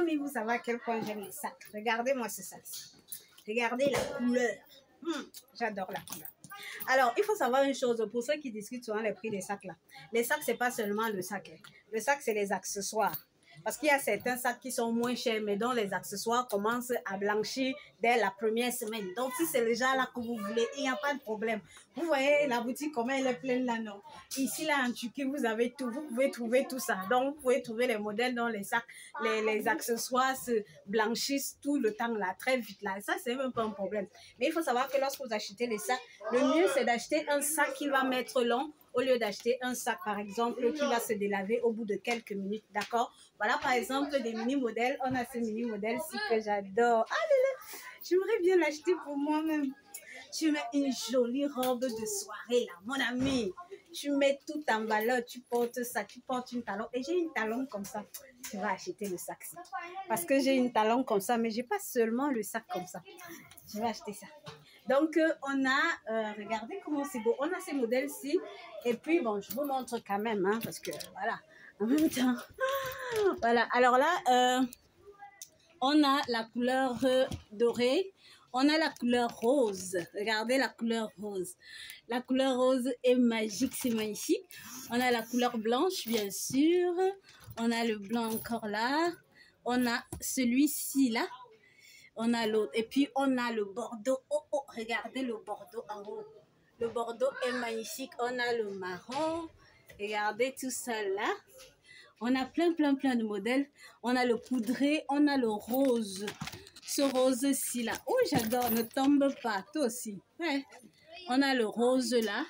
amis, vous savez à quel point j'aime les sacs. Regardez-moi ce sac-ci. Regardez la couleur. J'adore la couleur. Alors, il faut savoir une chose, pour ceux qui discutent souvent les prix des sacs là. Les sacs, c'est pas seulement le sac. Le sac, c'est les accessoires. Parce qu'il y a certains sacs qui sont moins chers, mais dont les accessoires commencent à blanchir dès la première semaine. Donc, si c'est le genre là que vous voulez, il n'y a pas de problème. Vous voyez la boutique, comment elle est pleine là, non? Ici, là, en Turquie, vous avez tout. Vous pouvez trouver tout ça. Donc, vous pouvez trouver les modèles dont les sacs, les accessoires se blanchissent tout le temps là, très vite là. Ça, c'est même pas un problème. Mais il faut savoir que lorsque vous achetez les sacs, le mieux, c'est d'acheter un sac qui va mettre long au lieu d'acheter un sac, par exemple, qui va se délaver au bout de quelques minutes, d'accord? Voilà, par exemple, des mini-modèles. On a ce mini-modèle-ci que j'adore. Ah là là, j'aimerais bien l'acheter pour moi-même. Tu mets une jolie robe de soirée, là, mon ami. Tu mets tout en valeur, tu portes ça, tu portes une talon. Et j'ai une talon comme ça. Tu vas acheter le sac-ci. Parce que j'ai une talon comme ça, mais j'ai pas seulement le sac comme ça. Je vais acheter ça. Donc, on a, regardez comment c'est beau. On a ces modèles-ci. Et puis, bon, je vous montre quand même, hein, parce que, voilà, en même temps. Voilà, alors là, on a la couleur dorée. On a la couleur rose. Regardez la couleur rose. La couleur rose est magique, c'est magnifique. On a la couleur blanche, bien sûr. On a le blanc encore là. On a celui-ci là. On a l'autre. Et puis, on a le bordeaux. Oh, oh, regardez le bordeaux en haut. Le bordeaux est magnifique. On a le marron. Regardez tout ça là. On a plein de modèles. On a le poudré. On a le rose. Ce rose-ci là. Oh, j'adore. Ne tombe pas. Toi aussi. Ouais. On a le rose là.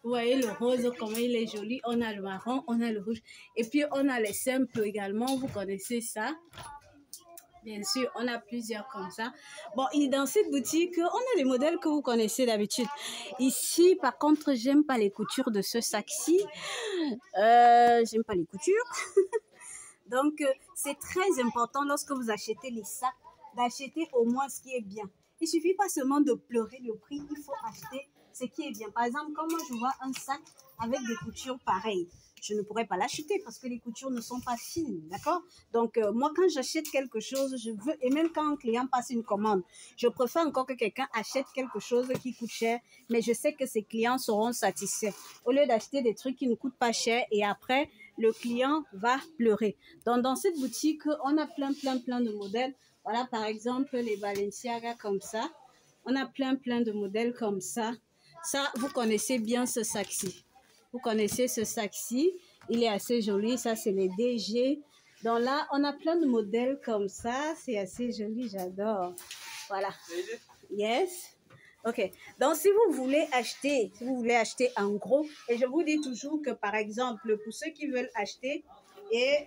Vous voyez le rose, comment il est joli. On a le marron. On a le rouge. Et puis, on a les simples également. Vous connaissez ça. Bien sûr, on a plusieurs comme ça. Bon, et dans cette boutique, on a les modèles que vous connaissez d'habitude. Ici, par contre, j'aime pas les coutures de ce sac-ci. J'aime pas les coutures. Donc, c'est très important lorsque vous achetez les sacs, d'acheter au moins ce qui est bien. Il suffit pas seulement de pleurer le prix, il faut acheter ce qui est bien. Par exemple, quand moi je vois un sac avec des coutures pareilles, je ne pourrais pas l'acheter parce que les coutures ne sont pas fines, d'accord? Donc, moi, quand j'achète quelque chose, je veux, et même quand un client passe une commande, je préfère encore que quelqu'un achète quelque chose qui coûte cher, mais je sais que ses clients seront satisfaits. Au lieu d'acheter des trucs qui ne coûtent pas cher et après, le client va pleurer. Donc, dans cette boutique, on a plein de modèles. Voilà, par exemple, les Balenciaga comme ça. On a plein de modèles comme ça. Ça, vous connaissez bien ce sac-ci. Vous connaissez ce sac-ci. Il est assez joli. Ça, c'est les DG. Donc là, on a plein de modèles comme ça. C'est assez joli. J'adore. Voilà. Yes. Ok. Donc, si vous voulez acheter en gros, et je vous dis toujours que, par exemple, pour ceux qui veulent acheter et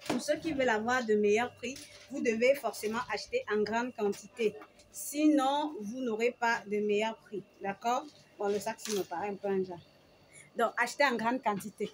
pour ceux qui veulent avoir de meilleurs prix, vous devez forcément acheter en grande quantité. Sinon, vous n'aurez pas de meilleurs prix. D'accord? Bon, le sac, ça me paraît un peu un genre. Donc, achetez en grande quantité.